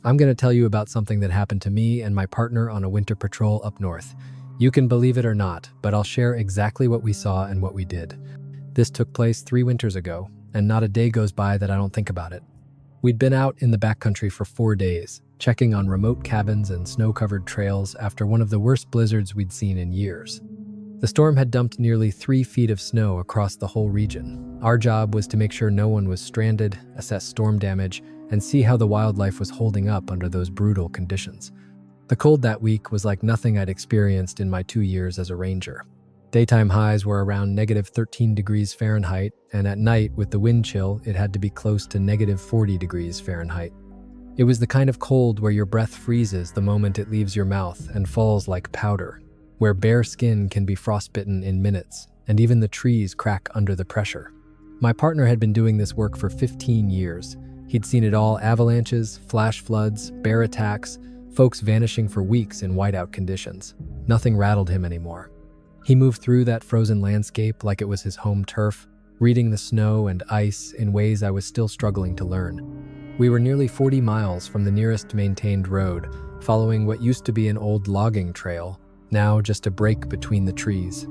I'm going to tell you about something that happened to me and my partner on a winter patrol up north. You can believe it or not, but I'll share exactly what we saw and what we did. This took place 3 winters ago, and not a day goes by that I don't think about it. We'd been out in the backcountry for 4 days, checking on remote cabins and snow-covered trails after one of the worst blizzards we'd seen in years. The storm had dumped nearly 3 feet of snow across the whole region. Our job was to make sure no one was stranded, assess storm damage, and see how the wildlife was holding up under those brutal conditions. The cold that week was like nothing I'd experienced in my 2 years as a ranger. Daytime highs were around negative 13 degrees Fahrenheit, and at night, with the wind chill, it had to be close to negative 40 degrees Fahrenheit. It was the kind of cold where your breath freezes the moment it leaves your mouth and falls like powder, where bare skin can be frostbitten in minutes, and even the trees crack under the pressure. My partner had been doing this work for 15 years. He'd seen it all: avalanches, flash floods, bear attacks, folks vanishing for weeks in whiteout conditions. Nothing rattled him anymore. He moved through that frozen landscape like it was his home turf, reading the snow and ice in ways I was still struggling to learn. We were nearly 40 miles from the nearest maintained road, following what used to be an old logging trail, now just a break between the trees.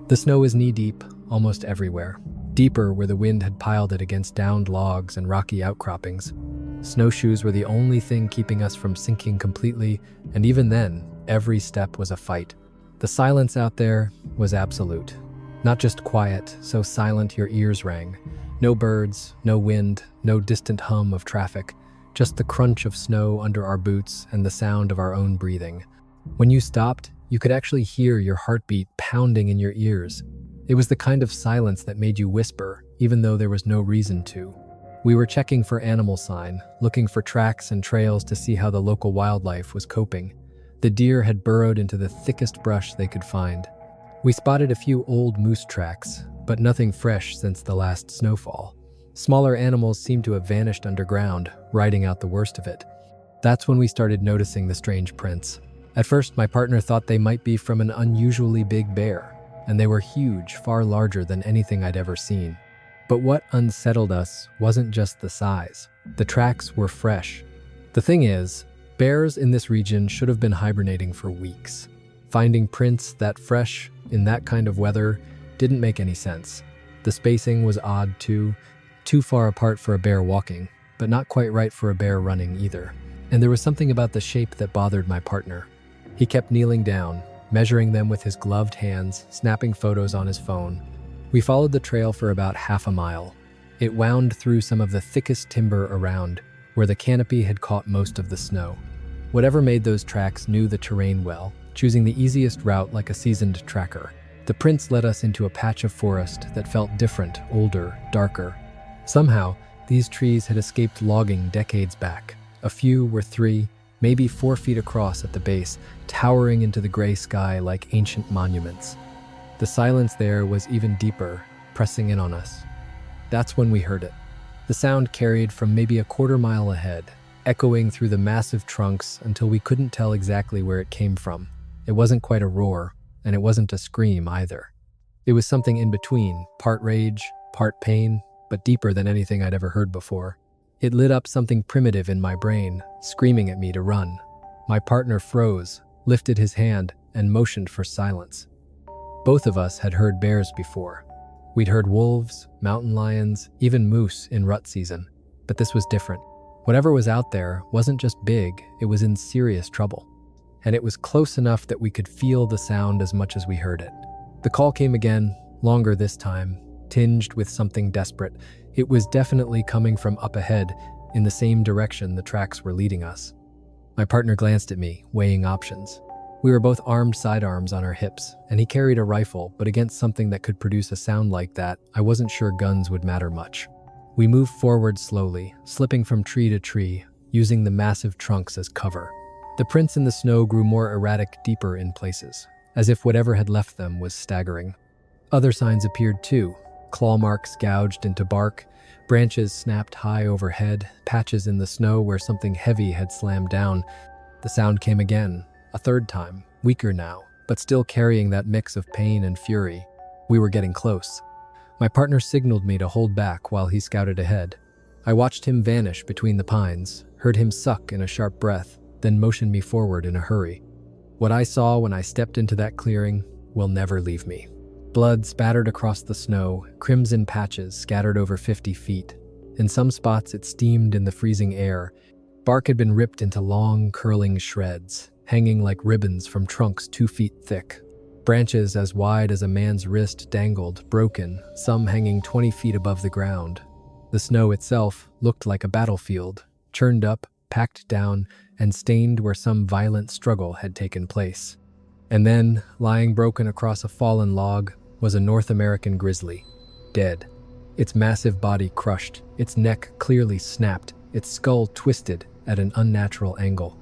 The snow was knee-deep, almost everywhere, deeper where the wind had piled it against downed logs and rocky outcroppings. Snowshoes were the only thing keeping us from sinking completely, and even then, every step was a fight. The silence out there was absolute. Not just quiet, so silent your ears rang. No birds, no wind, no distant hum of traffic, just the crunch of snow under our boots and the sound of our own breathing. When you stopped, you could actually hear your heartbeat pounding in your ears. It was the kind of silence that made you whisper, even though there was no reason to. We were checking for animal sign, looking for tracks and trails to see how the local wildlife was coping. The deer had burrowed into the thickest brush they could find. We spotted a few old moose tracks, but nothing fresh since the last snowfall. Smaller animals seemed to have vanished underground, riding out the worst of it. That's when we started noticing the strange prints. At first, my partner thought they might be from an unusually big bear, and they were huge, far larger than anything I'd ever seen. But what unsettled us wasn't just the size. The tracks were fresh. The thing is, bears in this region should have been hibernating for weeks. Finding prints that fresh in that kind of weather didn't make any sense. The spacing was odd too far apart for a bear walking, but not quite right for a bear running either. And there was something about the shape that bothered my partner. He kept kneeling down, measuring them with his gloved hands, snapping photos on his phone. We followed the trail for about half a mile. It wound through some of the thickest timber around, where the canopy had caught most of the snow. Whatever made those tracks knew the terrain well, choosing the easiest route like a seasoned tracker. The prints led us into a patch of forest that felt different, older, darker. Somehow, these trees had escaped logging decades back. A few were 3, maybe 4 feet across at the base, towering into the gray sky like ancient monuments. The silence there was even deeper, pressing in on us. That's when we heard it. The sound carried from maybe a quarter mile ahead, echoing through the massive trunks until we couldn't tell exactly where it came from. It wasn't quite a roar, and it wasn't a scream either. It was something in between, part rage, part pain, but deeper than anything I'd ever heard before. It lit up something primitive in my brain, screaming at me to run. My partner froze, lifted his hand, and motioned for silence. Both of us had heard bears before. We'd heard wolves, mountain lions, even moose in rut season, but this was different. Whatever was out there wasn't just big, it was in serious trouble. And it was close enough that we could feel the sound as much as we heard it. The call came again, longer this time, tinged with something desperate. It was definitely coming from up ahead, in the same direction the tracks were leading us. My partner glanced at me, weighing options. We were both armed sidearms on our hips, and he carried a rifle, but against something that could produce a sound like that, I wasn't sure guns would matter much. We moved forward slowly, slipping from tree to tree, using the massive trunks as cover. The prints in the snow grew more erratic, deeper in places, as if whatever had left them was staggering. Other signs appeared too, claw marks gouged into bark, branches snapped high overhead, patches in the snow where something heavy had slammed down. The sound came again, a third time, weaker now, but still carrying that mix of pain and fury. We were getting close. My partner signaled me to hold back while he scouted ahead. I watched him vanish between the pines, heard him suck in a sharp breath, then motion me forward in a hurry. What I saw when I stepped into that clearing will never leave me. Blood spattered across the snow, crimson patches scattered over 50 feet. In some spots, it steamed in the freezing air. Bark had been ripped into long, curling shreds, hanging like ribbons from trunks 2 feet thick. Branches as wide as a man's wrist dangled, broken, some hanging 20 feet above the ground. The snow itself looked like a battlefield, churned up, packed down, and stained where some violent struggle had taken place. And then, lying broken across a fallen log, was a North American grizzly, dead. Its massive body crushed, its neck clearly snapped, its skull twisted at an unnatural angle.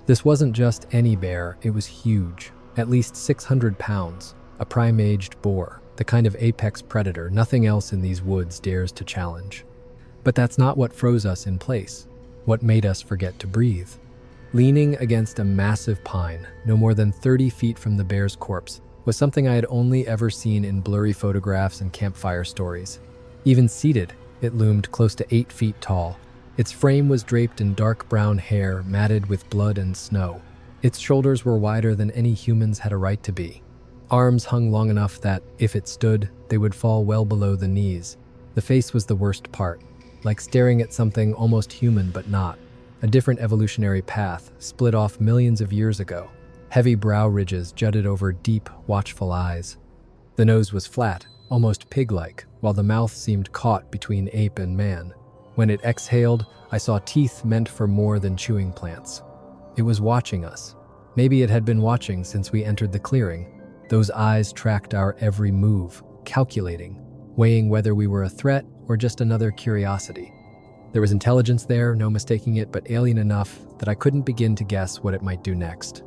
This wasn't just any bear, it was huge, at least 600 pounds, a prime-aged boar, the kind of apex predator nothing else in these woods dares to challenge. But that's not what froze us in place, what made us forget to breathe. Leaning against a massive pine, no more than 30 feet from the bear's corpse, was something I had only ever seen in blurry photographs and campfire stories. Even seated, it loomed close to 8 feet tall. Its frame was draped in dark brown hair matted with blood and snow. Its shoulders were wider than any humans had a right to be. Arms hung long enough that, if it stood, they would fall well below the knees. The face was the worst part, like staring at something almost human but not. A different evolutionary path, split off millions of years ago. Heavy brow ridges jutted over deep, watchful eyes. The nose was flat, almost pig-like, while the mouth seemed caught between ape and man. When it exhaled, I saw teeth meant for more than chewing plants. It was watching us. Maybe it had been watching since we entered the clearing. Those eyes tracked our every move, calculating, weighing whether we were a threat or just another curiosity. There was intelligence there, no mistaking it, but alien enough that I couldn't begin to guess what it might do next.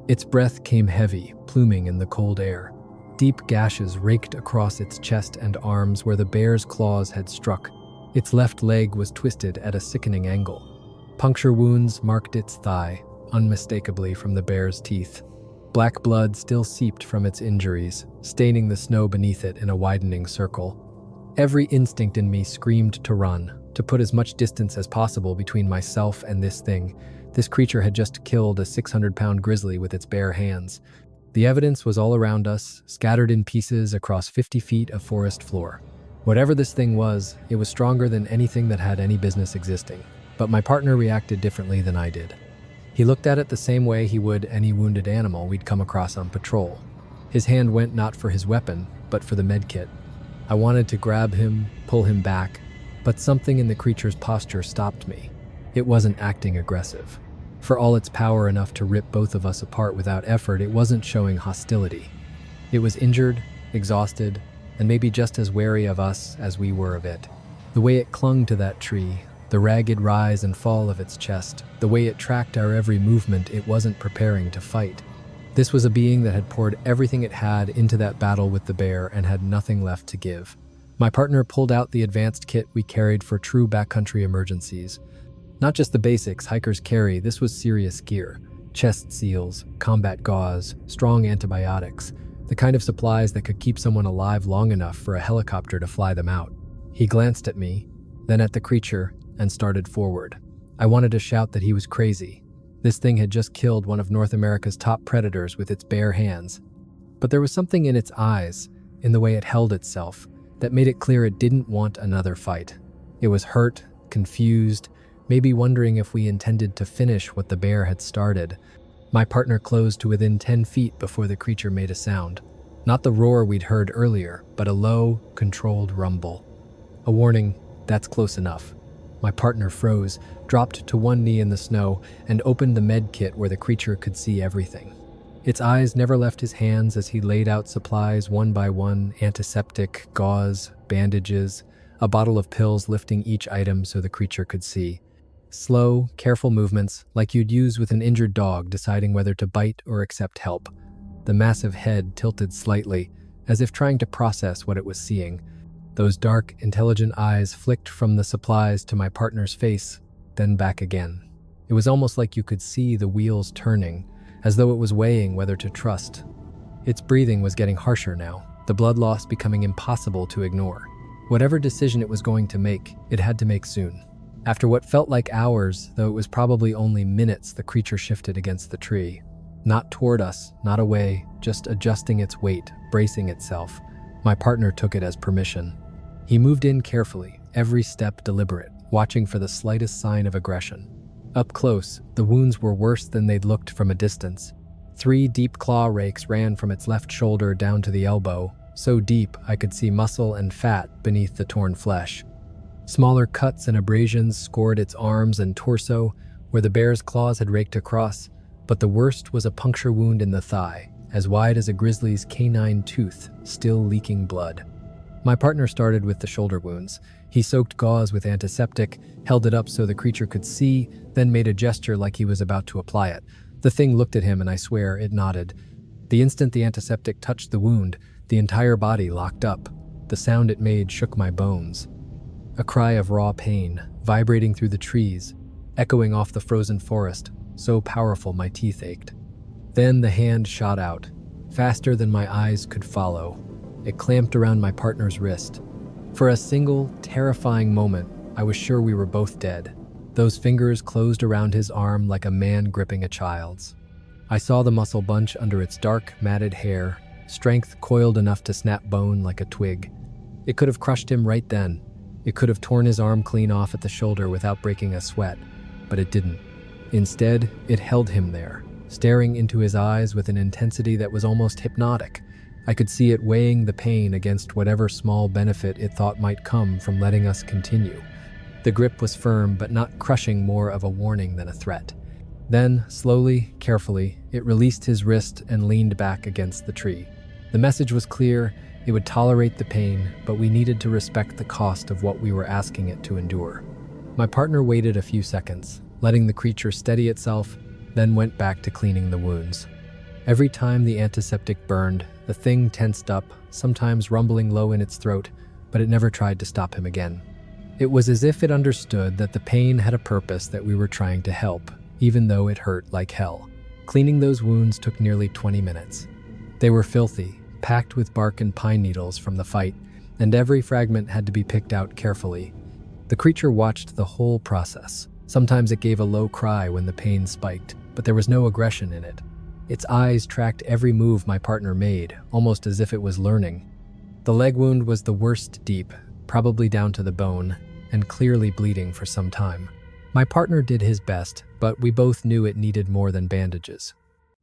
Its breath came heavy, pluming in the cold air. Deep gashes raked across its chest and arms where the bear's claws had struck. Its left leg was twisted at a sickening angle. Puncture wounds marked its thigh, unmistakably from the bear's teeth. Black blood still seeped from its injuries, staining the snow beneath it in a widening circle. Every instinct in me screamed to run, to put as much distance as possible between myself and this thing. This creature had just killed a 600-pound grizzly with its bare hands. The evidence was all around us, scattered in pieces across 50 feet of forest floor. Whatever this thing was, it was stronger than anything that had any business existing. But my partner reacted differently than I did. He looked at it the same way he would any wounded animal we'd come across on patrol. His hand went not for his weapon, but for the medkit. I wanted to grab him, pull him back, but something in the creature's posture stopped me. It wasn't acting aggressive. For all its power enough to rip both of us apart without effort, it wasn't showing hostility. It was injured, exhausted, and maybe just as wary of us as we were of it. The way it clung to that tree, the ragged rise and fall of its chest, the way it tracked our every movement, it wasn't preparing to fight. This was a being that had poured everything it had into that battle with the bear and had nothing left to give. My partner pulled out the advanced kit we carried for true backcountry emergencies. Not just the basics hikers carry, this was serious gear. Chest seals, combat gauze, strong antibiotics, the kind of supplies that could keep someone alive long enough for a helicopter to fly them out. He glanced at me, then at the creature, and started forward. I wanted to shout that he was crazy. This thing had just killed one of North America's top predators with its bare hands. But there was something in its eyes, in the way it held itself, that made it clear it didn't want another fight. It was hurt, confused, maybe wondering if we intended to finish what the bear had started. My partner closed to within 10 feet before the creature made a sound. Not the roar we'd heard earlier, but a low, controlled rumble. A warning, that's close enough. My partner froze, dropped to one knee in the snow, and opened the med kit where the creature could see everything. Its eyes never left his hands as he laid out supplies one by one, antiseptic, gauze, bandages, a bottle of pills lifting each item so the creature could see. Slow, careful movements, like you'd use with an injured dog deciding whether to bite or accept help. The massive head tilted slightly, as if trying to process what it was seeing. Those dark, intelligent eyes flicked from the supplies to my partner's face, then back again. It was almost like you could see the wheels turning, as though it was weighing whether to trust. Its breathing was getting harsher now, the blood loss becoming impossible to ignore. Whatever decision it was going to make, it had to make soon. After what felt like hours, though it was probably only minutes, the creature shifted against the tree. Not toward us, not away, just adjusting its weight, bracing itself. My partner took it as permission. He moved in carefully, every step deliberate, watching for the slightest sign of aggression. Up close, the wounds were worse than they'd looked from a distance. 3 deep claw rakes ran from its left shoulder down to the elbow, so deep I could see muscle and fat beneath the torn flesh. Smaller cuts and abrasions scored its arms and torso, where the bear's claws had raked across, but the worst was a puncture wound in the thigh, as wide as a grizzly's canine tooth, still leaking blood. My partner started with the shoulder wounds. He soaked gauze with antiseptic, held it up so the creature could see, then made a gesture like he was about to apply it. The thing looked at him and I swear it nodded. The instant the antiseptic touched the wound, the entire body locked up. The sound it made shook my bones. A cry of raw pain, vibrating through the trees, echoing off the frozen forest, so powerful my teeth ached. Then the hand shot out, faster than my eyes could follow. It clamped around my partner's wrist. For a single, terrifying moment, I was sure we were both dead. Those fingers closed around his arm like a man gripping a child's. I saw the muscle bunch under its dark, matted hair, strength coiled enough to snap bone like a twig. It could have crushed him right then. It could have torn his arm clean off at the shoulder without breaking a sweat, but it didn't. Instead, it held him there, staring into his eyes with an intensity that was almost hypnotic. I could see it weighing the pain against whatever small benefit it thought might come from letting us continue. The grip was firm, but not crushing, more of a warning than a threat. Then, slowly, carefully, it released his wrist and leaned back against the tree. The message was clear: it would tolerate the pain, but we needed to respect the cost of what we were asking it to endure. My partner waited a few seconds, letting the creature steady itself, then went back to cleaning the wounds. Every time the antiseptic burned, the thing tensed up, sometimes rumbling low in its throat, but it never tried to stop him again. It was as if it understood that the pain had a purpose, that we were trying to help, even though it hurt like hell. Cleaning those wounds took nearly 20 minutes. They were filthy, packed with bark and pine needles from the fight, and every fragment had to be picked out carefully. The creature watched the whole process. Sometimes it gave a low cry when the pain spiked, but there was no aggression in it. Its eyes tracked every move my partner made, almost as if it was learning. The leg wound was the worst, deep, probably down to the bone, and clearly bleeding for some time. My partner did his best, but we both knew it needed more than bandages.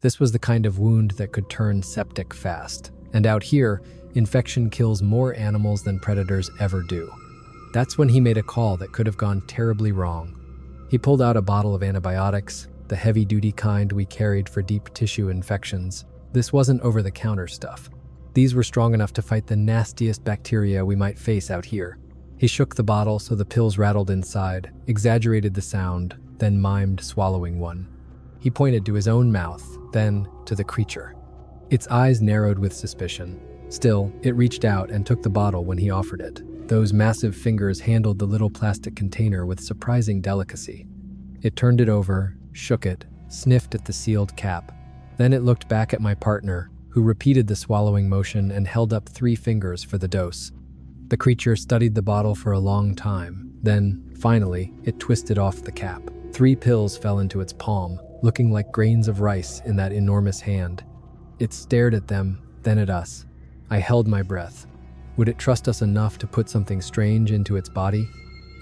This was the kind of wound that could turn septic fast, and out here, infection kills more animals than predators ever do. That's when he made a call that could have gone terribly wrong. He pulled out a bottle of antibiotics, the heavy-duty kind we carried for deep tissue infections. This wasn't over-the-counter stuff. These were strong enough to fight the nastiest bacteria we might face out here. He shook the bottle so the pills rattled inside, exaggerated the sound, then mimed swallowing one. He pointed to his own mouth, then to the creature. Its eyes narrowed with suspicion. Still, it reached out and took the bottle when he offered it. Those massive fingers handled the little plastic container with surprising delicacy. It turned it over, shook it, sniffed at the sealed cap. Then it looked back at my partner, who repeated the swallowing motion and held up 3 fingers for the dose. The creature studied the bottle for a long time. Then, finally, it twisted off the cap. 3 pills fell into its palm, looking like grains of rice in that enormous hand. It stared at them, then at us. I held my breath. Would it trust us enough to put something strange into its body?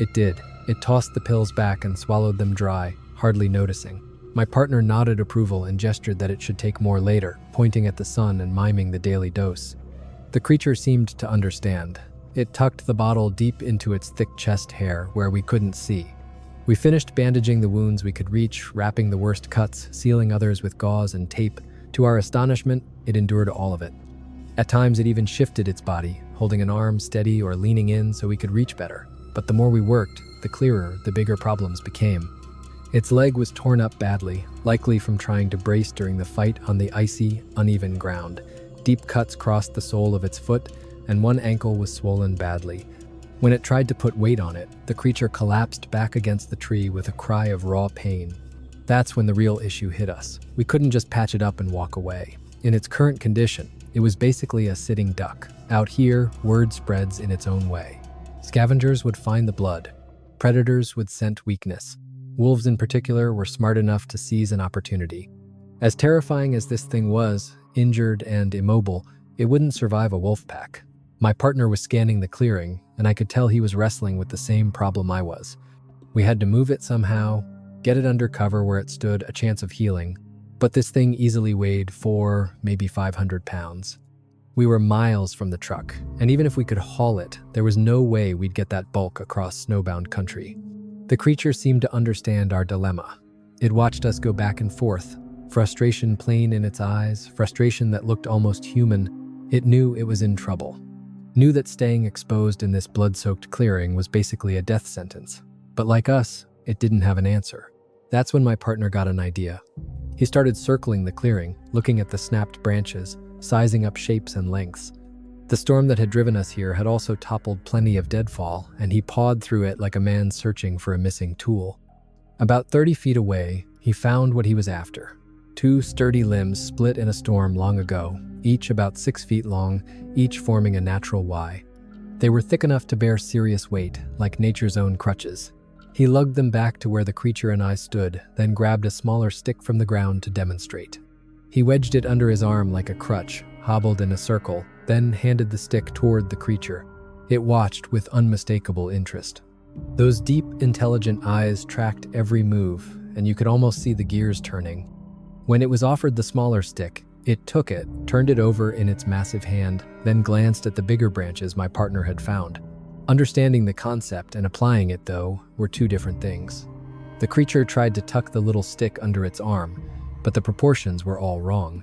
It did. It tossed the pills back and swallowed them dry, hardly noticing. My partner nodded approval and gestured that it should take more later, pointing at the sun and miming the daily dose. The creature seemed to understand. It tucked the bottle deep into its thick chest hair where we couldn't see. We finished bandaging the wounds we could reach, wrapping the worst cuts, sealing others with gauze and tape. To our astonishment, it endured all of it. At times, it even shifted its body, holding an arm steady or leaning in so we could reach better. But the more we worked, the clearer the bigger problems became. Its leg was torn up badly, likely from trying to brace during the fight on the icy, uneven ground. Deep cuts crossed the sole of its foot, and one ankle was swollen badly. When it tried to put weight on it, the creature collapsed back against the tree with a cry of raw pain. That's when the real issue hit us. We couldn't just patch it up and walk away. In its current condition, it was basically a sitting duck. Out here, word spreads in its own way. Scavengers would find the blood. Predators would scent weakness. Wolves in particular were smart enough to seize an opportunity. As terrifying as this thing was, injured and immobile, it wouldn't survive a wolf pack. My partner was scanning the clearing, and I could tell he was wrestling with the same problem I was. We had to move it somehow, get it under cover where it stood a chance of healing, but this thing easily weighed 4, maybe 500 pounds. We were miles from the truck, and even if we could haul it, there was no way we'd get that bulk across snowbound country. The creature seemed to understand our dilemma. It watched us go back and forth, frustration plain in its eyes, frustration that looked almost human. It knew it was in trouble. Knew that staying exposed in this blood-soaked clearing was basically a death sentence. But like us, it didn't have an answer. That's when my partner got an idea. He started circling the clearing, looking at the snapped branches, sizing up shapes and lengths. The storm that had driven us here had also toppled plenty of deadfall, and he pawed through it like a man searching for a missing tool. About 30 feet away, he found what he was after. 2 sturdy limbs split in a storm long ago, each about 6 feet long, each forming a natural Y. They were thick enough to bear serious weight, like nature's own crutches. He lugged them back to where the creature and I stood, then grabbed a smaller stick from the ground to demonstrate. He wedged it under his arm like a crutch, hobbled in a circle, then handed the stick toward the creature. It watched with unmistakable interest. Those deep, intelligent eyes tracked every move, and you could almost see the gears turning. When it was offered the smaller stick, it took it, turned it over in its massive hand, then glanced at the bigger branches my partner had found. Understanding the concept and applying it, though, were 2 different things. The creature tried to tuck the little stick under its arm, but the proportions were all wrong.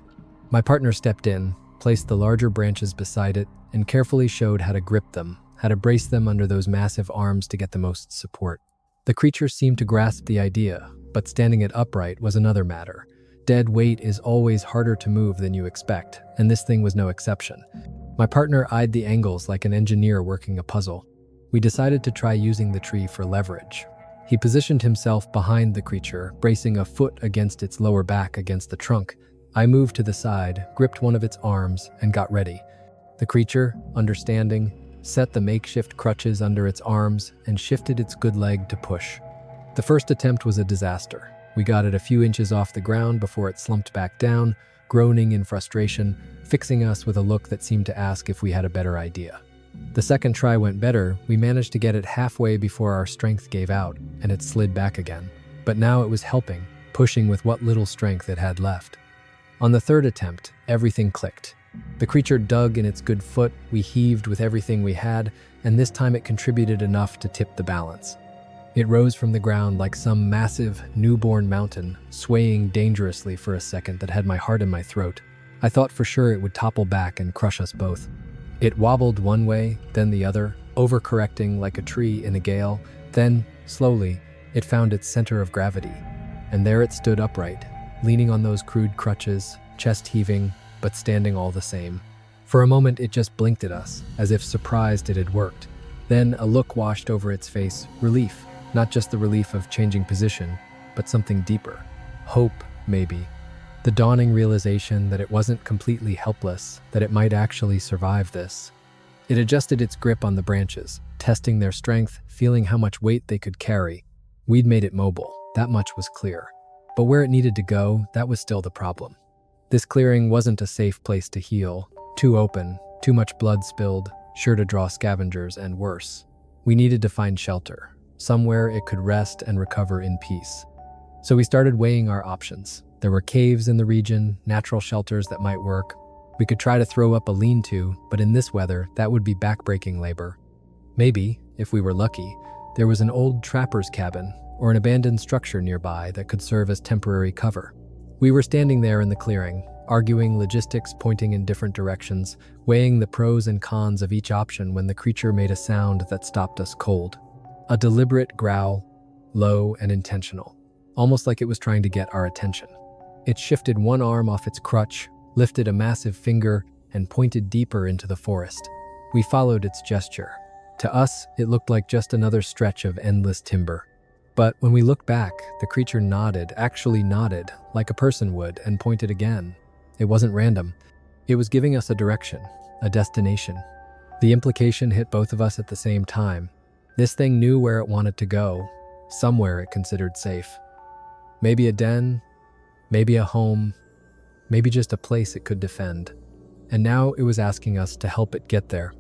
My partner stepped in, placed the larger branches beside it, and carefully showed how to grip them, how to brace them under those massive arms to get the most support. The creature seemed to grasp the idea, but standing it upright was another matter. Dead weight is always harder to move than you expect, and this thing was no exception. My partner eyed the angles like an engineer working a puzzle. We decided to try using the tree for leverage. He positioned himself behind the creature, bracing a foot against its lower back against the trunk. I moved to the side, gripped one of its arms, and got ready. The creature, understanding, set the makeshift crutches under its arms and shifted its good leg to push. The first attempt was a disaster. We got it a few inches off the ground before it slumped back down, groaning in frustration, fixing us with a look that seemed to ask if we had a better idea. The second try went better. We managed to get it halfway before our strength gave out, and it slid back again. But now it was helping, pushing with what little strength it had left. On the third attempt, everything clicked. The creature dug in its good foot, we heaved with everything we had, and this time it contributed enough to tip the balance. It rose from the ground like some massive, newborn mountain, swaying dangerously for a second that had my heart in my throat. I thought for sure it would topple back and crush us both. It wobbled one way, then the other, overcorrecting like a tree in a gale. Then, slowly, it found its center of gravity. And there it stood upright, leaning on those crude crutches, chest heaving, but standing all the same. For a moment it just blinked at us, as if surprised it had worked. Then a look washed over its face, relief. Not just the relief of changing position, but something deeper. Hope, maybe. The dawning realization that it wasn't completely helpless, that it might actually survive this. It adjusted its grip on the branches, testing their strength, feeling how much weight they could carry. We'd made it mobile, that much was clear. But where it needed to go, that was still the problem. This clearing wasn't a safe place to heal. Too open, too much blood spilled, sure to draw scavengers and worse. We needed to find shelter, somewhere it could rest and recover in peace. So we started weighing our options. There were caves in the region, natural shelters that might work. We could try to throw up a lean-to, but in this weather, that would be backbreaking labor. Maybe, if we were lucky, there was an old trapper's cabin or an abandoned structure nearby that could serve as temporary cover. We were standing there in the clearing, arguing logistics, pointing in different directions, weighing the pros and cons of each option when the creature made a sound that stopped us cold. A deliberate growl, low and intentional, almost like it was trying to get our attention. It shifted one arm off its crutch, lifted a massive finger, and pointed deeper into the forest. We followed its gesture. To us, it looked like just another stretch of endless timber. But when we looked back, the creature nodded, actually nodded, like a person would, and pointed again. It wasn't random. It was giving us a direction, a destination. The implication hit both of us at the same time. This thing knew where it wanted to go, somewhere it considered safe. Maybe a den, maybe a home, maybe just a place it could defend. And now it was asking us to help it get there.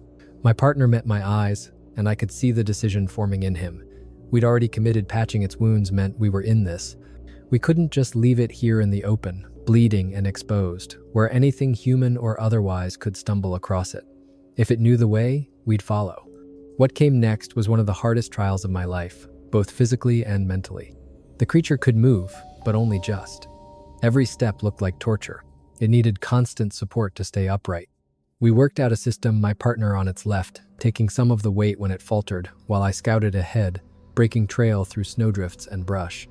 My partner met my eyes, and I could see the decision forming in him. We'd already committed patching its wounds meant we were in this. We couldn't just leave it here in the open, bleeding and exposed, where anything human or otherwise could stumble across it. If it knew the way, we'd follow. What came next was one of the hardest trials of my life, both physically and mentally. The creature could move, but only just. Every step looked like torture. It needed constant support to stay upright. We worked out a system, my partner on its left, taking some of the weight when it faltered, while I scouted ahead, breaking trail through snowdrifts and brush.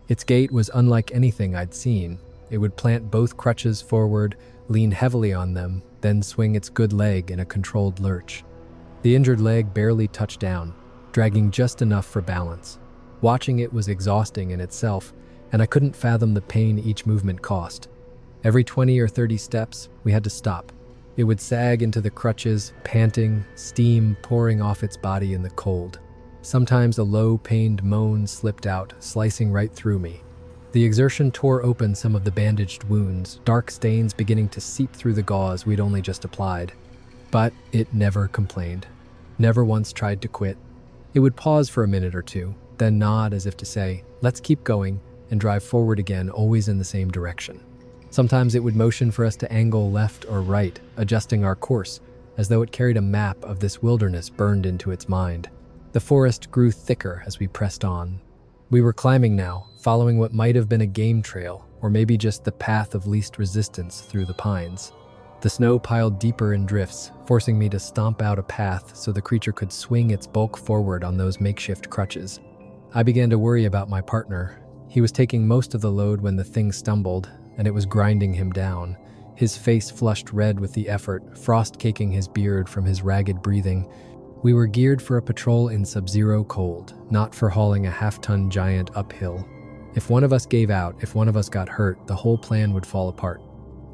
Its gait was unlike anything I'd seen. It would plant both crutches forward, lean heavily on them, then swing its good leg in a controlled lurch. The injured leg barely touched down, dragging just enough for balance. Watching it was exhausting in itself, and I couldn't fathom the pain each movement cost. Every 20 or 30 steps, we had to stop. It would sag into the crutches, panting, steam pouring off its body in the cold. Sometimes a low, pained moan slipped out, slicing right through me. The exertion tore open some of the bandaged wounds, dark stains beginning to seep through the gauze we'd only just applied. But it never complained. Never once tried to quit. It would pause for a minute or two, then nod as if to say, "Let's keep going," and drive forward again, always in the same direction. Sometimes it would motion for us to angle left or right, adjusting our course, as though it carried a map of this wilderness burned into its mind. The forest grew thicker as we pressed on. We were climbing now, following what might have been a game trail, or maybe just the path of least resistance through the pines. The snow piled deeper in drifts, forcing me to stomp out a path so the creature could swing its bulk forward on those makeshift crutches. I began to worry about my partner. He was taking most of the load when the thing stumbled, and it was grinding him down. His face flushed red with the effort, frost caking his beard from his ragged breathing. We were geared for a patrol in sub-zero cold, not for hauling a half-ton giant uphill. If one of us gave out, if one of us got hurt, the whole plan would fall apart.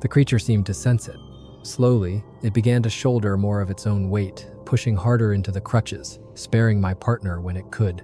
The creature seemed to sense it. Slowly, it began to shoulder more of its own weight, pushing harder into the crutches, sparing my partner when it could.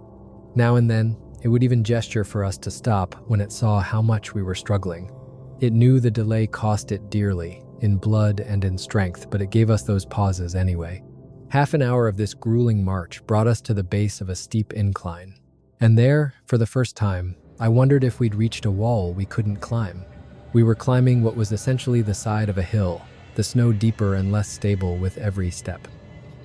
Now and then, it would even gesture for us to stop when it saw how much we were struggling. It knew the delay cost it dearly, in blood and in strength, but it gave us those pauses anyway. Half an hour of this grueling march brought us to the base of a steep incline. And there, for the first time, I wondered if we'd reached a wall we couldn't climb. We were climbing what was essentially the side of a hill, the snow deeper and less stable with every step.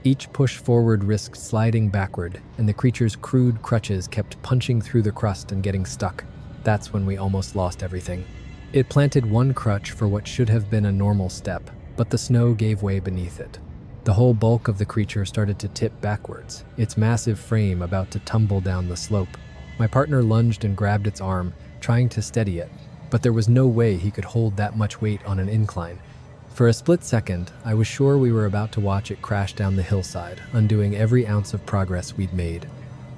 Each push forward risked sliding backward, and the creature's crude crutches kept punching through the crust and getting stuck. That's when we almost lost everything. It planted one crutch for what should have been a normal step, but the snow gave way beneath it. The whole bulk of the creature started to tip backwards, its massive frame about to tumble down the slope. My partner lunged and grabbed its arm, trying to steady it, but there was no way he could hold that much weight on an incline. For a split second, I was sure we were about to watch it crash down the hillside, undoing every ounce of progress we'd made.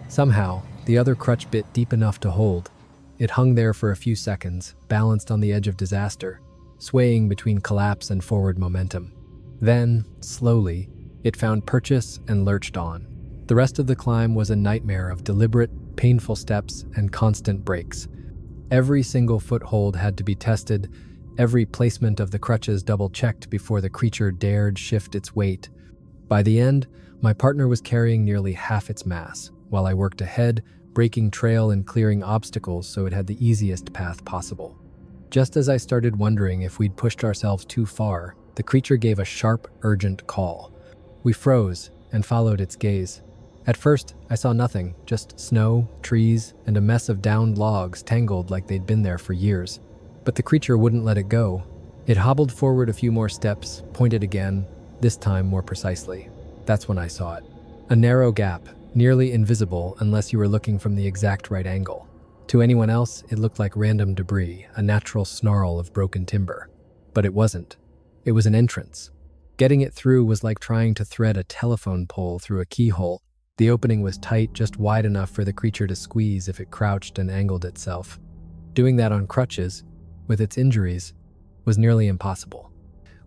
Somehow, the other crutch bit deep enough to hold. It hung there for a few seconds, balanced on the edge of disaster, swaying between collapse and forward momentum. Then, slowly, it found purchase and lurched on. The rest of the climb was a nightmare of deliberate, painful steps and constant breaks. Every single foothold had to be tested, every placement of the crutches double-checked before the creature dared shift its weight. By the end, my partner was carrying nearly half its mass, while I worked ahead, breaking trail and clearing obstacles so it had the easiest path possible. Just as I started wondering if we'd pushed ourselves too far, the creature gave a sharp, urgent call. We froze and followed its gaze. At first, I saw nothing, just snow, trees, and a mess of downed logs tangled like they'd been there for years. But the creature wouldn't let it go. It hobbled forward a few more steps, pointed again, this time more precisely. That's when I saw it. A narrow gap, nearly invisible unless you were looking from the exact right angle. To anyone else, it looked like random debris, a natural snarl of broken timber. But it wasn't. It was an entrance. Getting it through was like trying to thread a telephone pole through a keyhole. The opening was tight, just wide enough for the creature to squeeze if it crouched and angled itself. Doing that on crutches, with its injuries, was nearly impossible.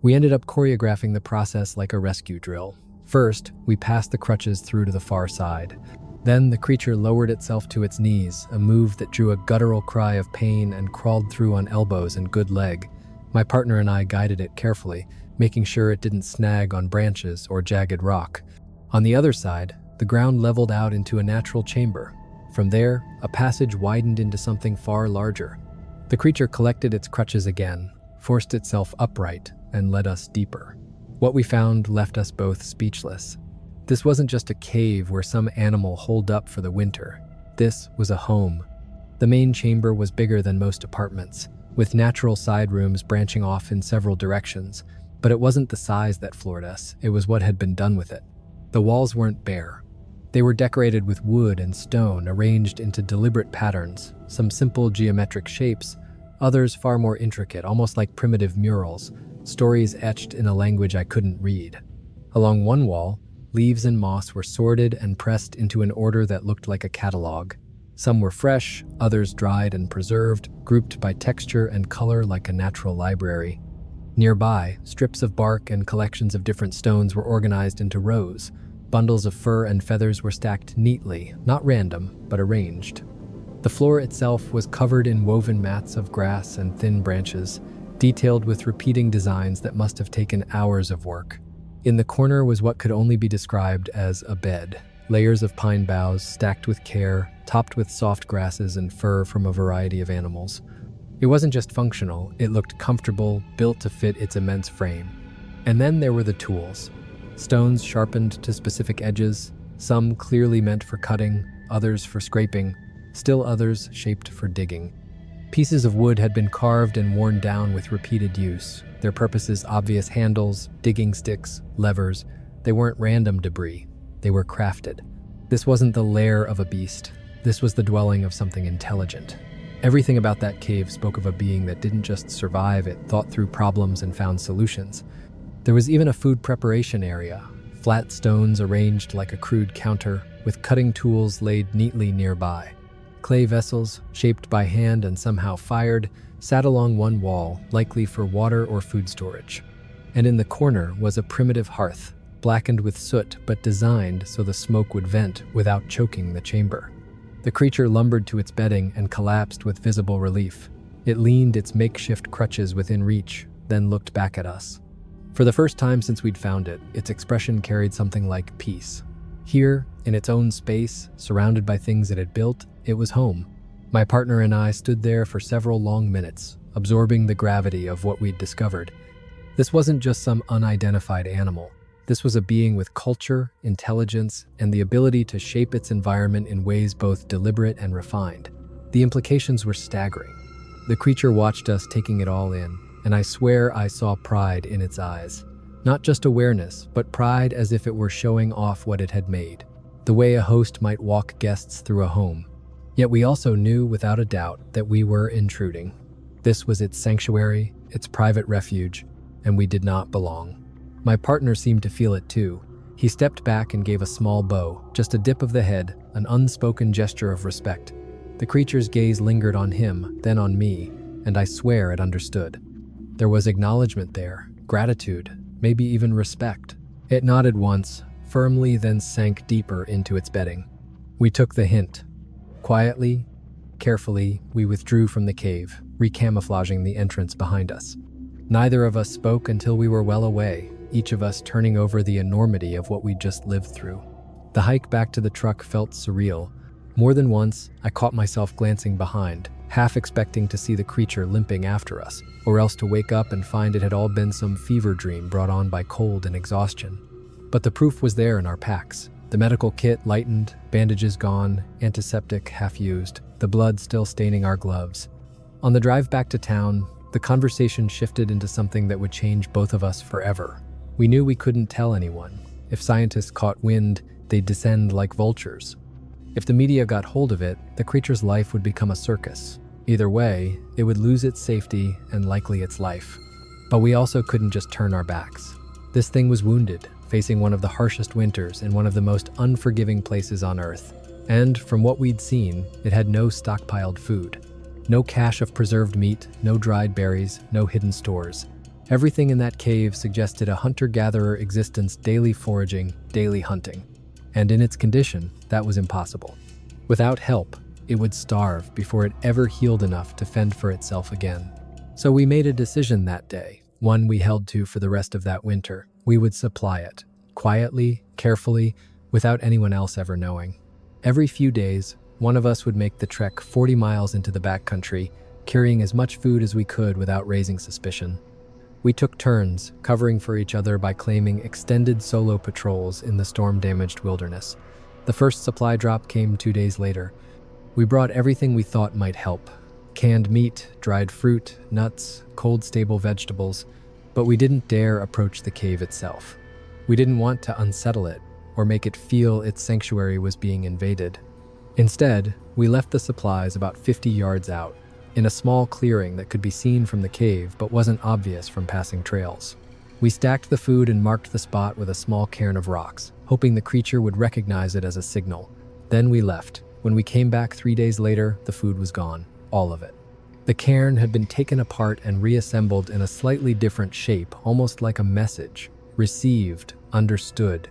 We ended up choreographing the process like a rescue drill. First, we passed the crutches through to the far side. Then the creature lowered itself to its knees, a move that drew a guttural cry of pain, and crawled through on elbows and good leg. My partner and I guided it carefully, making sure it didn't snag on branches or jagged rock. On the other side, the ground leveled out into a natural chamber. From there, a passage widened into something far larger. The creature collected its crutches again, forced itself upright, and led us deeper. What we found left us both speechless. This wasn't just a cave where some animal holed up for the winter. This was a home. The main chamber was bigger than most apartments, with natural side rooms branching off in several directions. But it wasn't the size that floored us, it was what had been done with it. The walls weren't bare. They were decorated with wood and stone arranged into deliberate patterns, some simple geometric shapes, others far more intricate, almost like primitive murals, stories etched in a language I couldn't read. Along one wall, leaves and moss were sorted and pressed into an order that looked like a catalog. Some were fresh, others dried and preserved, grouped by texture and color like a natural library. Nearby, strips of bark and collections of different stones were organized into rows. Bundles of fur and feathers were stacked neatly, not random, but arranged. The floor itself was covered in woven mats of grass and thin branches, detailed with repeating designs that must have taken hours of work. In the corner was what could only be described as a bed. Layers of pine boughs stacked with care, topped with soft grasses and fur from a variety of animals. It wasn't just functional, it looked comfortable, built to fit its immense frame. And then there were the tools. Stones sharpened to specific edges, some clearly meant for cutting, others for scraping, still others shaped for digging. Pieces of wood had been carved and worn down with repeated use, their purposes obvious: handles, digging sticks, levers. They weren't random debris, they were crafted. This wasn't the lair of a beast, this was the dwelling of something intelligent. Everything about that cave spoke of a being that didn't just survive, it thought through problems and found solutions. There was even a food preparation area, flat stones arranged like a crude counter, with cutting tools laid neatly nearby. Clay vessels, shaped by hand and somehow fired, sat along one wall, likely for water or food storage. And in the corner was a primitive hearth, blackened with soot but designed so the smoke would vent without choking the chamber. The creature lumbered to its bedding and collapsed with visible relief. It leaned its makeshift crutches within reach, then looked back at us. For the first time since we'd found it, its expression carried something like peace. Here, in its own space, surrounded by things it had built, it was home. My partner and I stood there for several long minutes, absorbing the gravity of what we'd discovered. This wasn't just some unidentified animal. This was a being with culture, intelligence, and the ability to shape its environment in ways both deliberate and refined. The implications were staggering. The creature watched us taking it all in, and I swear I saw pride in its eyes. Not just awareness, but pride as if it were showing off what it had made, the way a host might walk guests through a home. Yet we also knew without a doubt that we were intruding. This was its sanctuary, its private refuge, and we did not belong. My partner seemed to feel it too. He stepped back and gave a small bow, just a dip of the head, an unspoken gesture of respect. The creature's gaze lingered on him, then on me, and I swear it understood. There was acknowledgement there, gratitude, maybe even respect. It nodded once, firmly, then sank deeper into its bedding. We took the hint. Quietly, carefully, we withdrew from the cave, recamouflaging the entrance behind us. Neither of us spoke until we were well away, each of us turning over the enormity of what we'd just lived through. The hike back to the truck felt surreal. More than once, I caught myself glancing behind, half expecting to see the creature limping after us, or else to wake up and find it had all been some fever dream brought on by cold and exhaustion. But the proof was there in our packs. The medical kit lightened, bandages gone, antiseptic half used, the blood still staining our gloves. On the drive back to town, the conversation shifted into something that would change both of us forever. We knew we couldn't tell anyone. If scientists caught wind, they'd descend like vultures. If the media got hold of it, the creature's life would become a circus. Either way, it would lose its safety and likely its life. But we also couldn't just turn our backs. This thing was wounded, facing one of the harshest winters in one of the most unforgiving places on Earth. And from what we'd seen, it had no stockpiled food. No cache of preserved meat, no dried berries, no hidden stores. Everything in that cave suggested a hunter-gatherer existence, daily foraging, daily hunting. And in its condition, that was impossible. Without help, it would starve before it ever healed enough to fend for itself again. So we made a decision that day, one we held to for the rest of that winter. We would supply it, quietly, carefully, without anyone else ever knowing. Every few days, one of us would make the trek 40 miles into the backcountry, carrying as much food as we could without raising suspicion. We took turns, covering for each other by claiming extended solo patrols in the storm-damaged wilderness. The first supply drop came 2 days later. We brought everything we thought might help: canned meat, dried fruit, nuts, cold stable vegetables, but we didn't dare approach the cave itself. We didn't want to unsettle it or make it feel its sanctuary was being invaded. Instead, we left the supplies about 50 yards out, in a small clearing that could be seen from the cave but wasn't obvious from passing trails. We stacked the food and marked the spot with a small cairn of rocks, hoping the creature would recognize it as a signal. Then we left. When we came back 3 days later, the food was gone, all of it. The cairn had been taken apart and reassembled in a slightly different shape, almost like a message: received, understood.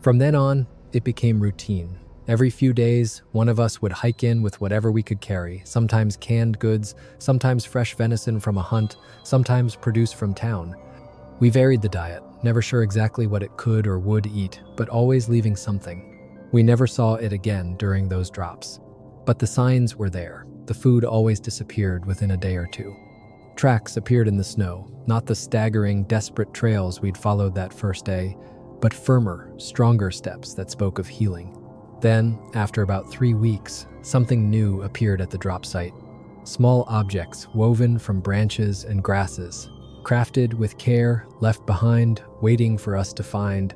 From then on, it became routine. Every few days, one of us would hike in with whatever we could carry, sometimes canned goods, sometimes fresh venison from a hunt, sometimes produce from town. We varied the diet, never sure exactly what it could or would eat, but always leaving something. We never saw it again during those drops. But the signs were there. The food always disappeared within a day or two. Tracks appeared in the snow, not the staggering, desperate trails we'd followed that first day, but firmer, stronger steps that spoke of healing. Then, after about 3 weeks, something new appeared at the drop site. Small objects woven from branches and grasses, crafted with care, left behind, waiting for us to find.